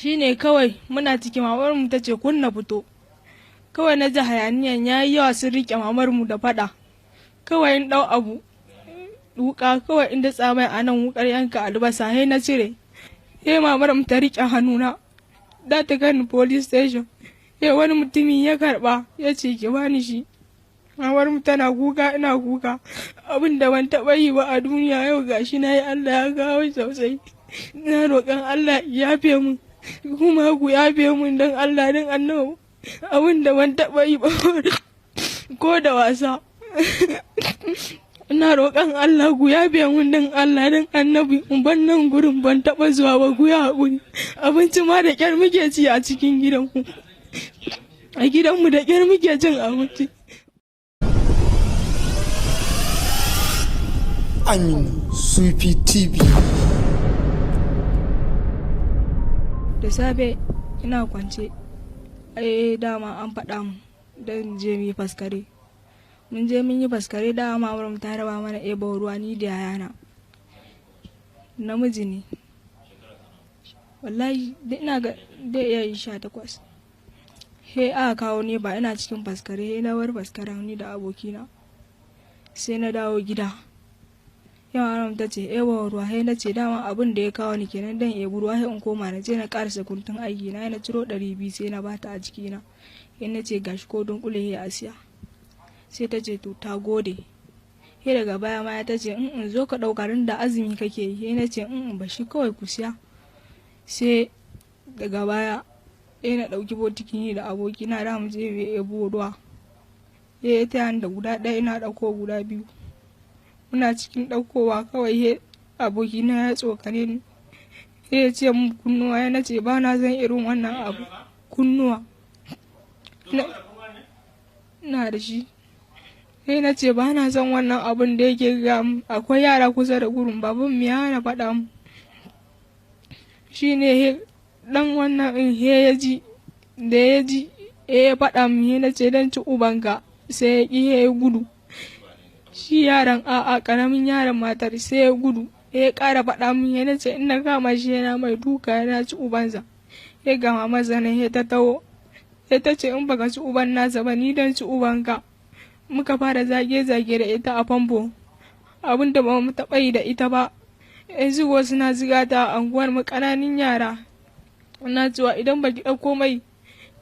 shine kawai muna cikin mamar mu tace kunna fito. Kawai na ji hayaniyan yayi yawa sun rike mamar mu da fada. Kawai in dau abu wuka kawai inda tsamai a nan wukar yanka albasa he na cire. He mamar mu ta rike hannuna. Da ta gani police station. He wani mutumi ya karba ya ce ki bani shi. Mamar mu tana kuka ina kuka. Abin da ban taba yi ba a duniya yau gashi nayi Allah ya kawo sosai. Ina roƙon Allah ya yafe mun. Kuma ku yafe mun dan Allah dan Annabi. Abin da ban taba yi ba ko da wasa. Ina roƙon Allah ku yafe mun dan Allah dan Annabi. Ban nan gurin ban taba zuwa ba ku ya haƙuri. Abinci ma da ƙyar muke ci a cikin gidanku. A gidanmu da ƙyar muke cin abinci. Aminu Sufi TV. Da safe ina kwance. Dama an faɗa mu don je mu yi faskare. Mun je mun yi faskare dama mu ta raba mana ebo ruwa ni da yayana. Namiji ne. Wallahi da ina ga da iya yi 18. He aka kawo ne ba ina cikin faskare he na bar faskaren ni da abokina. Sai na dawo gida. Yawan ta ce ewa ruwa he na ce dama abin da ya kawo ni kenan dan ebu ruwa he in koma na je na karasa kuntun aiki na ciro 200 sai na bata a jikina. He na ce gashi ko don kule he asiya. Sai ta ce to ta gode. He daga baya ma ta ce in zo ka daukarin da azumi kake yi. He na ce ba shi kawai ku siya. Sai daga baya he na dauki botiki ni da abokina da mu je mu ebu ruwa. He ta da guda ɗaya ina dauko guda 2. Muna cikin ɗaukowa kawai he abokina ya tsokane ni. Ya ce mun kunnuwa ya nace ba na zan irin wannan abu. Kunnuwa. Na da shi. He na ce ba na son wannan abun da yake ga mu. Akwai yara kusa da gurin babun mu ya hana faɗa mu. Shi ne he dan wannan in he ya ji. Da ya ji ya faɗa mu he na ce dan ci ubanka. Sai ya ƙi ya gudu. Shi yaran karamin yaran matar sai ya gudu ya ƙara faɗa min ya nace in na kama shi yana mai duka yana ci ubansa. Ya gama maza nan ya ta taho ya ta ce in baka ci uban nasa ba ni dan ci ubanka. Muka fara zage-zage da ita a famfo abin da ba mu taɓa yi da ita ba. Yanzu wasu na ziga ta a anguwar mu ƙananan yara. Na cewa idan baki ɗauko mai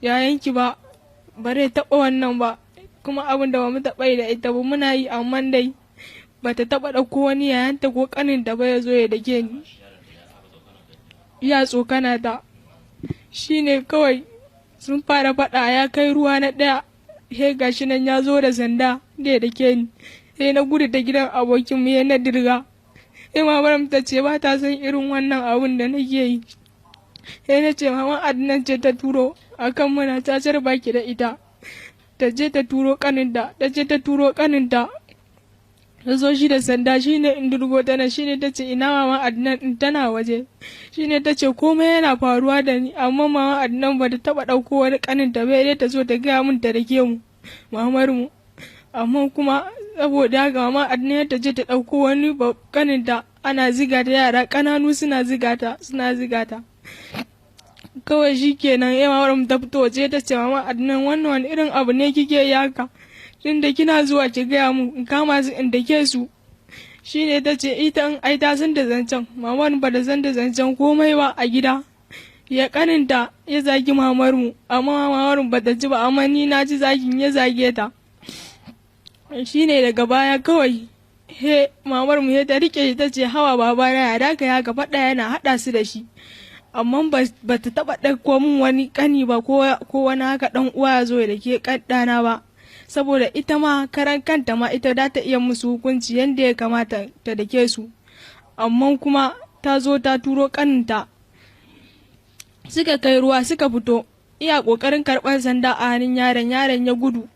yayanki ba bare taɓa wannan ba. Kuma abin da ba mu taɓa yi da ita ba muna yi amma dai ba ta taɓa ɗauko wani yayanta ko ƙaninta ba ya zo ya dake ni. Ya tsokana ta. Shi ne kawai sun fara faɗa ya kai ruwa na ɗaya. He gashi nan ya zo da sanda da ya dake ni. Sai na gudu ta gidan abokinmu ya na dirga. Sai mamar ta ce ba ta son irin wannan abun da nake yi. Sai na ce mama Adnan ce ta turo akan muna cacar baki da ita. Ta je ta turo kaninta, ta je ta turo kaninta. Ta zo shi da sanda shi ne in durgo tana shi ne ta ce ina mama Adnan in tana waje. Shi ne ta ce komai yana faruwa da ni amma mama Adnan ba ta taba ɗauko wani kaninta bai dai ta zo ta gaya min ta rake mu mamar mu. Amma kuma saboda haka mama Adnan ta je ta ɗauko wani kaninta ana ziga ta yara ƙananu suna ziga ta. Kawai shi kenan yawa ta fito waje ta ce mama Adnan wannan wani irin abu ne kike yi haka tunda kina zuwa ki gaya mu in kama su in dake su. Shi ne ta ce ita in ai ta san da zancen mamar ba da san da zancen komai ba a gida. Ya kaninta ya zagi mamar mu amma mamar ba ta ji ba amma ni na ji zagin ya zage ta. Shi ne daga baya kawai he mamar mu ta rike shi ta ce hawa babana ya daka ya ga faɗa yana haɗa su da shi. Amma ba ta taɓa ɗauko min wani ƙani ba ko wani haka ɗan uwa ya zo da ke ɗana ba. Saboda ita ma karan kanta ma ita da ta iya musu hukunci yadda ya kamata ta dake su. Amma kuma ta zo ta turo ƙaninta. Suka kai ruwa suka fito. Iya ƙoƙarin karɓar sanda a hannun yaron ya gudu.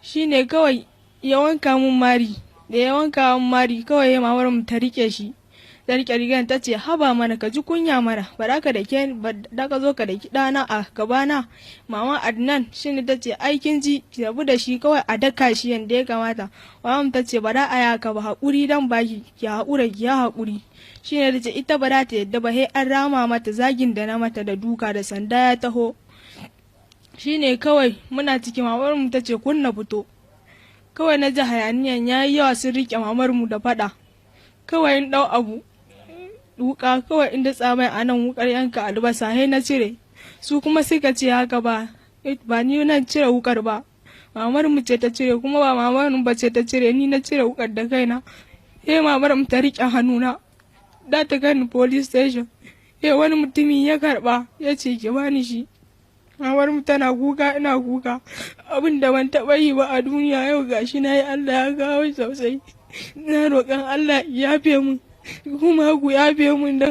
Shi ne kawai ya wanka mun mari. Da ya wanka mun mari kawai ya mamar mu ta riƙe shi. ta rike rigan ta ce haba mana ka ji kunya mana ba da ka zo ka daki ɗana a gabana. Mama Adnan shine ta ce aikin ji ki rabu da shi kawai a daka shi yanda ya kamata. Mama ta ce ba da a yaka ba haƙuri dan baki ki haƙura ki ya haƙuri. Shine ta ce ita ba za ta yadda ba sai an rama mata zagin da na mata da duka da sanda ya taho. Shine kawai muna cikin mamar mu ta ce kunna fito. Kawai na ji hayaniyan yayi yawa sun rike mamar mu da faɗa. Kawai in ɗau abu wuka kawai inda tsamai a nan wukar yanka albasa sai na cire. Su kuma suka ce haka ba ni nan cire wukar ba. Mamar mu ce ta cire kuma ba mamar mu ba ce ta cire ni na cire wukar da kaina. Mamar mu ta rike hannuna. Da ta gani police station. Wani mutumi ya karba ya ce ki bani shi. Mamar mu tana kuka ina kuka. Abin da ban taɓa yi ba a duniya yau gashi na yi Allah ya kawo sosai. Na roƙon Allah ya yafe mun kuma ku yafe mun da